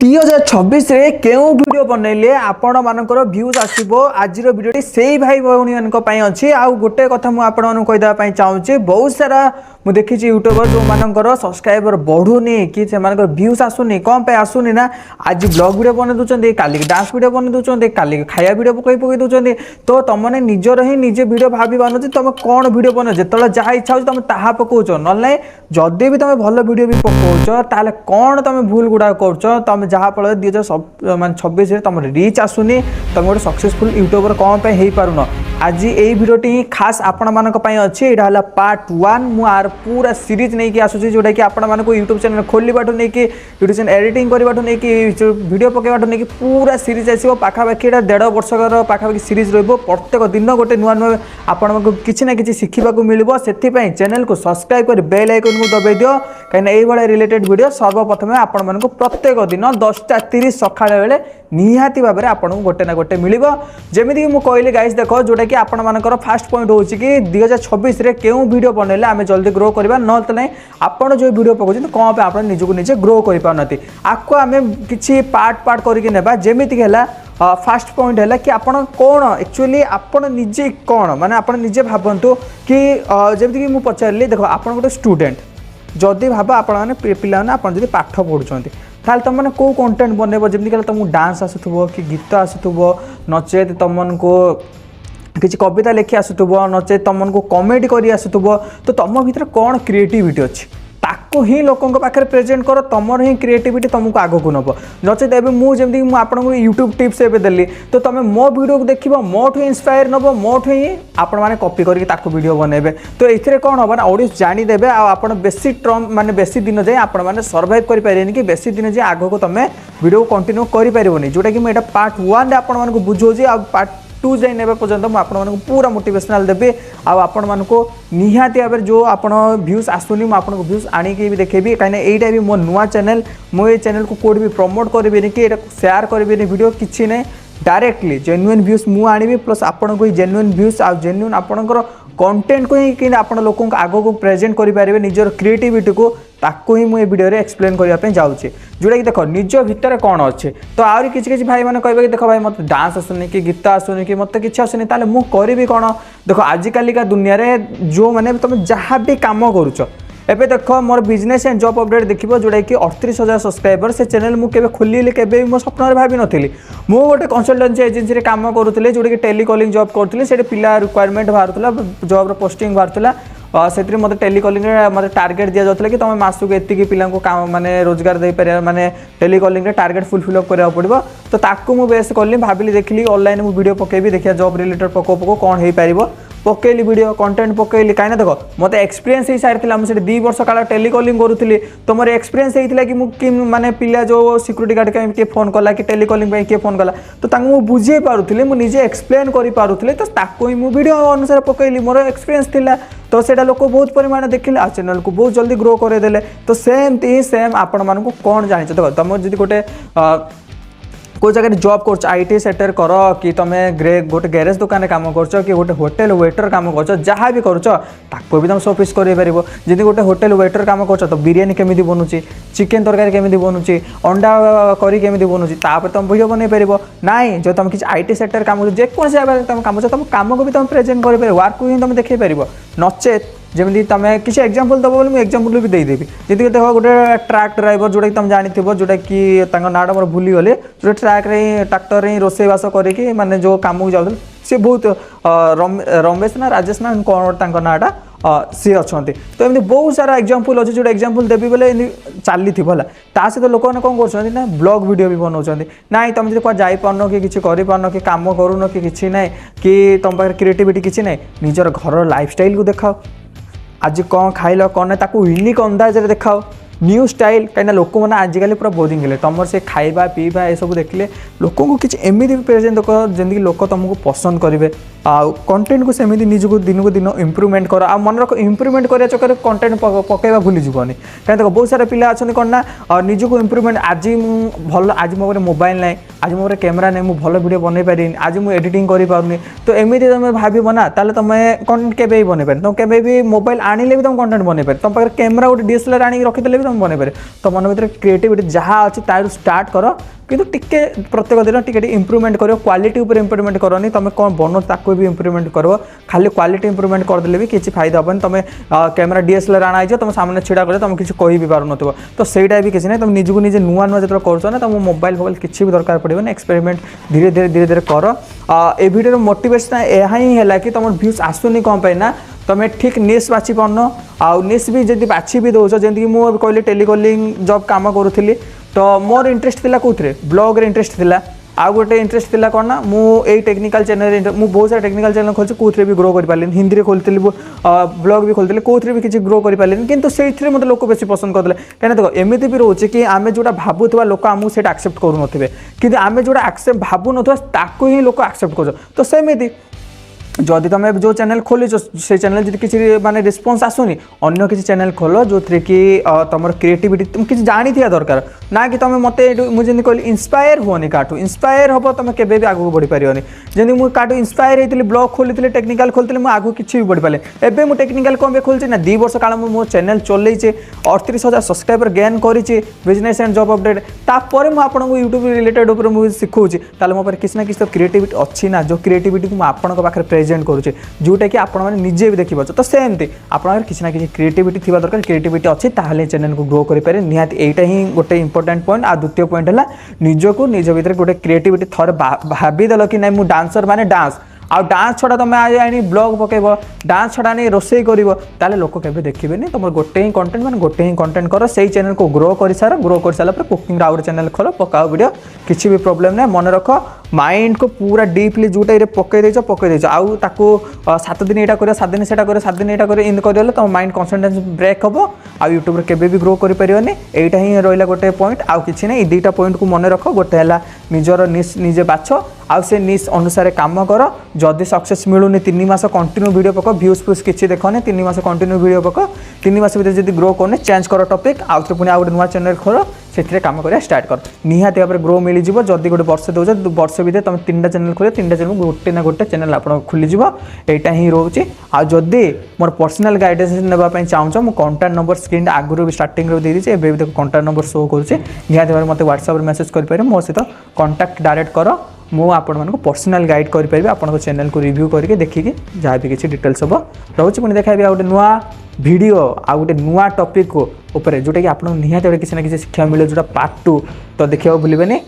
2026 रे केउ वीडियो बनैले आपण मानकर व्यूज आसीबो। आज वीडियो से भाई भौणी अच्छी आ गोटे कथा मुझे आपण कहीदेवाई चाहूँगी। बहुत सारा मुझे देखी यूट्यूबर जो मानकर सब्सक्राइबर बढ़ुनी कि व्यूज आसुनी कौन पे आसुनी ना आज ब्लॉग वीडियो बन दूसरी काली डांस वीडियो बन दूसरी काली खाया वीडियो पकई दूसरी। तो तुमने निजर ही निजे वीडियो भाभी पान तुम कौन वीडियो बन जो जहाँ इच्छा हो तुम ता पकाच ना जदि भी तुम भल वीडियो भी पकाच ताल कौन तुम भूल गुड़ा कर तुम जहाँ फल 2026 तुम रिच आसुनी तुम गोटे सक्सेसफुल यूट्यूबर कौन पे हो पारुन। आज यही वीडियोटी खास आपण मानक अच्छी यहाँ पार्ट 1 मुझे पूरा सीरीज नहीं आसूँ जोटा कि आपण मानक यूट्यूब चैनल खोलवाठू नहीं यूट्यूब चैनल एडिटिंग करवाठू नहीं वीडियो पकेवाठू नहीं पूरा सीरीज आसो पाखापाखि 1.5 वर्षर पाखापाखि सीरीज रही प्रत्येक दिन गोटे नुआ नुआ आपण किसी ना कि शिखा मिल से चैनल को सब्सक्राइब कर बेल आइकन को दबाई दियो कहीं ये रिलेटेड वीडियो सर्वप्रथम आपण मानक प्रत्येक दिन 10:30 सकाळ बेले निहाती भाव में आपको गोटे ना गोटे मिल जमीक मुझे कहली गाइस देख जोटा कि आपण मानकर फास्ट पॉइंट हो कि 2026 रे केउ वीडियो बनैले आम जल्दी ग्रो करवा ना आपड़ जो वीडियो पकाउछन कौन पे आप निजको निजे ग्रो कर पारती आपको आम कि पार्ट पार्ट करके नेबा जेमिति है। फास्ट पॉइंट है कि आपण कौन एक्चुअली आपण निजे कौन माने आपण निजे भावतु कि जमीक मुझे पचारि देख आप गोटे स्टूडेंट जदि भाव आपण पिला आप पाठ पढ़ुंट ताल तुम मैंने कौ कंटेंट बनइब जमीक तुमको डांस आसुव कि गीत आसुव नचेत तुमको किसी कविता लिखी आसुव नचेत तुमको कॉमेडी कर आसुव तो तुम भीतर कौन क्रिएटिविटी अच्छी ताको ही लोकों पाखे प्रेजेंट कर तुम ही क्रिएटिविटी तुमको आग को नब नचेत मुझे आपको यूट्यूब टिप्स एवं देली तो तुम मो वीडियो को देख मोठू इंस्पायर नब मोठू ही आपण मैंने कॉपी करके वीडियो बनइबे तो ये कौन हम ना ऑडियंस जानीदे आप बेसी ट्रम माने बेसी दिन जाए आपण मैंने सर्वाइव करें कि बेसी दिन जाए आग को तुम वीडियो कंटिन्यू करें जोटा कि मुझे पार्ट 1 आपण मानक बुझाऊँगी आ पार्ट 2 जाए ने पर्यटन मुझे पूरा मोटिवेशनल देवी आपण मानक निहाती भाव जो आप व्यूज आसुनी मुझे व्यूज आणिकी भी देखेबी कहीं यहाँ भी मो नुआ चैनल मुझे चैनल को कोड भी प्रमोट करें कि शेयर करें वीडियो किसी नहीं डायरेक्टली जेन्युइन व्यूज मुझे आनी प्लस आपन को जेन्युइन व्यूज आ जेन्युइन आपणकर कंटेंट को ही आपण लोगों आग को प्रेजेंट करेंगे निजर क्रिएटिविटी को ताको ही मुझे वीडियो एक्सप्लेन करने जाऊँगी जोटा कि देख निज भितर कौन अच्छे तो आहरी किसी भाई मैंने कहे कि देख भाई मत डांस आसुनी कि गीत आसुनी कि मत कि आसुनी ताले मु करी कौन देख आजिकालिका दुनिया रे जो मैंने तुम जहाँ भी कम करुच एबे देख मोर बिजनेस एंड जॉब अपडेट देखिबो जोटा कि 38,000 सब्सक्राइबर से चैनल मु केबे खोलिले केबे मो सपन रे भाबी नथिली मु गोटे कंसल्टेंसी एजेंसी रे काम करूथिले जोटा कि टेलीकॉलिंग जॉब करथिले सेटे पिला रिक्वायरमेंट बाहरथला जॉब रो पोस्टिंग बाहरथला से मत टेलीकॉलिंग मत टार्गेट दि जाता कि तुम मासक एति पिला काम माने रोजगार दे पारे माने टेलीकॉलिंग टार्गेट फुलफिल अप करा पड़ो तो ताकू मु बेस कली भाविली देखली ऑनलाइन मु वीडियो पकेबी देखिया जॉब रिलेटेड पको कौन हो पार पकेली वीडियो कंटेंट पकेली कहीं देख मत एक्सपीरियंस हो सारी मुझे 2 वर्ष काल टेलीकॉलिंग करूली तो मोर एक्सपीरियंस होता कि मुझे माने पिला जो सिक्यूरीटी गार्ड किए फोन कला कि टेलीकॉलिंग किए फोन कला तो मुझे बुझे पारुली मुझे एक्सप्लेन कर पारुली तो ताको ही वीडियो अनुसार पकेली मोर एक्सपीरियंस थिला तो सेटा लोक बहुत परिमाण देखिले आ चैनल को बहुत जल्दी ग्रो करदेले तो सेमती सेम आपण मानक कौन जानी देख तुम जब गोटे कोई जगह जॉब कर आईटी सेक्टर कर कि तुम गोटे गैरेज दुकान काम कर कि गोटे होटेल वेटर काम कर जहाँ भी कर भी तुम शोपिस कर जब गोटे होटेल वेटर काम कर तो बिरियानी केमी बनूची चिकेन तरकारी केमी बनूची अंडा करी केमी बनूची तुम वीडियो बन पार ना जो तुम किसी आईटी सेक्टर काम जेको तुम काम तुम कम को भी तुम प्रेजेंट कर वर्क को ही तुम देखे पार नचेत जमी तुम किसी एग्जांपल दब बोले मुझे एग्जांपल भी देदेवी जी देख गोटे ट्रक ड्राइवर जोटा कि तुम जानी जोटा कि नाटा मोर भूली गले जो ट्रक रे ट्रैक्टर रे रोषेईवास करके माने जो काम को जाऊँ सी बहुत रमेश ना राजेश ना कौन नाटा सी अच्छा तो एमती बहुत सारा एग्जांपल अच्छे जो एग्जांपल देवी बोले चली थी है ता सहित लोक मैंने कौन कर ब्लॉग वीडियो भी बनाऊँ ना तुम जो कुछ जापार कि किसी कर कि कम करून कि किसी ना कि तुम पाखे क्रिएटिविटी किसी ना निजर घर लाइफस्टाइल को देखाओ आज कौन खाइल कौन ना यूनिक अंदाज देखाओ न्यू स्टाइल कहीं लोक मैंने आजिकल पूरा बोरिंग है तुम से खाଇବା पीवा ये सब देखले लोक को किसी एमती प्रेजेंट देख जमीक लोक तुमको पसंद करेंगे कंटेंट को सेमती निजको दिन को दिन इम्प्रूवमेंट कर आ मन रख इम्प्रूवमेंट करने चक्कर कंटेंट पकेवा भूली जीवन कहीं देख बहुत सारा पिला अच्छा कौन ना निजको इम्प्रूवमेंट आज भल आज मो मोबाइल ना आज मो कैमेरा नहीं मुझे भल वीडियो बनई पारि आज मुझे एडिटिंग करें तो एमती तुम भाव ना तुम कंटेंट केवे बनई पारे तुम केवे भी मोबाइल आनिले भी तुम कंटेंट बनई पारे तुम पाखे कैमेरा गोटे डीएसएलआर आनी रखीदे भी तुम बनई पारे तो मन भर क्रिएटिविटी जहाँ अच्छी तार स्टार्ट कर किंतु टिके प्रत्येक दिन टिके इम्प्रूवमेंट करो क्वालिटी उपर इम्प्रूवमेंट करनी तुम कौन बनो ताको भी इम्प्रूवमेंट करो खाली क्वालिटी इम्प्रूवमेंट करदे भी किसी फायदा हेनी तुम कैमेरा डीएसएलआर आना तुम सामने छिड़ा कर तुम किसी कह भी पार नो तो सहीटा भी किसी ना तुम निजको निजे नुआ नुआ जो कर तुम मोबाइल फोबाइल किसी भी दरकार पड़े एक्सपेरिमेंट धीरे धीरे कर ए वीडियो मोटिवेशन यह ही है कि तुम व्यूज आसुनी कौन पाई ना तुम ठीक निश बाछि पारन आउ निश भी जब बाछि भी दौच जमीक मुझे कहली टेलीकॉलिंग जॉब काम करूली तो मोर इंटरेस्ट थिला कोथरे ब्लॉग रे इंटरेस्ट थिला आ गोटे इंटरेस्ट थिला कौन ना मुझे टेक्निकल चैनल मुझे बहुत सारा टेक्निकल चैनल खोलि कौन भी ग्रो कर पारे हिंदी में खोलती ब्लॉग भी खोलती कौन भी किसी ग्रो कर पारे कि से मतलब लोक बेसी पसंद करते कहीं देख एमती भी रोचे कि आम जोटा भावुवा लोक आमको से एक्सेप्ट करूँ कि आम जोटा एक्सेप्ट भावु नाकू ही लोक एक्सेप्ट कर तो सेमती जदि तुम जो चैनल खोल से चैनल जी किसी माने रिस्पांस आसुनी अन्य किसी चैनल खोल जो थी कि तुम क्रिएटिविटी तुम किसी जानी थी दरकार ना कि तुम मत मुझे कहली इंस्पायर हुआ काटू इंस्पायर हम तुम केवे भी आगू बढ़ी पारे जमी मुझे काटू इंस्पायर होती ब्लॉग खोली टेक्निकल खोलती मुझे आगू किसी भी बढ़ी पारे एवं मुझे टेक्निकल कौन खोलती ना 2 वर्ष काल मो चैनल चलैचे 38,000 सब्सक्राइबर गेन करी बिजनेस एंड जॉब अपडेट तापर मुझे यूट्यूब रिलेटेड उपर मुझे शिखाऊँगी तालो मो किसी ना किसी तो क्रिएटिविटी अच्छी ना जो क्रिएटिविटी को आपन पाखे प्रेजेंट करुचे जोटा कि आपण मैंने निजे भी देखिए तो सेमती आप किसी ना किसी क्रिएटिविटी थी दरकार क्रिएटिविटी अच्छी ताहले चैनल को ग्रो करें निहाती यहीटा ही गोटे इंपोर्टेंट पॉइंट आ द्वितीय पॉइंट है निजको निज भर गोटे क्रिएटिविटी थोड़े भावीदेल कि नहीं डांसर माने डांस आ डांस छड़ा तुम आनी ब्लॉग पकेब डांस छड़ा नहीं रोसे कर लोक के देखिए तुम गोटे ही कंटेंट मैंने गोटे ही कंटेंट कर से चैनल को ग्रो कर सारा कुकिंग आउट चैनल खोल पकाओ वीडियो किसी भी प्रॉब्लम ना मन रख माइंड को पूरा डीपली जोटा पकई आउ ताको 7 दिन यहाँ कर 7 दिन से 7 दिन यहाँ कर तुम माइंड कन्संट्रेशन ब्रेक हम आ यूट्यूब केवे भी ग्रो करें यहीटा ही रहा गोटे पॉइंट आउ कि ना 2टा पॉइंट को मन रख गोटे है निजर निश निजे बाछ आउ से निश अनुसार काम कर जदि सक्सेस मिलूनी 3 मास कंटिन्यू वीडियो पक व्यूज फ्यूज किसी देखने 3 मास कंटिन्यू वीडियो पक 3 मास भर जब ग्रो करने चेंज कर टॉपिक आउ थे पुणी गोटे नुआ चैनल खोल से काम करा स्टार्ट कर निहाती भाव ग्रो मिल जाव जदि गोटे वर्ष दौच वर्ष भर तुम 3टा चैनल खोल 3टा चैनल गोटे ना गोटे चैनल आप खुलीज यहाँ ही रोचे आदि मोर पर्सनल गाइडेंस नापी चाहूँ मो कंटाक्ट नंबर स्क्रीन आगुरी भी स्टार्टिंग देती है एवं कंटाक्ट नंबर शो करुचे निहाती भाव मत व्हाट्सएप मेसेज करें मो सहित कंटाक्ट डायरेक्ट कर मु आपण मानको पर्सनल गाइड करि परिबे आपनको चैनल को रिव्यू करके देखिके जहाँ भी किसी डिटेल्स हम रोचे पुणी देखाबी आ गोटे नुआ वीडियो आ गोटे नुआ टॉपिक को ऊपर जोटा कि आपको निहाती किसी ना किसी शिक्षा मिले जोटा पार्ट 2 तो देखिए भूलिबेनी।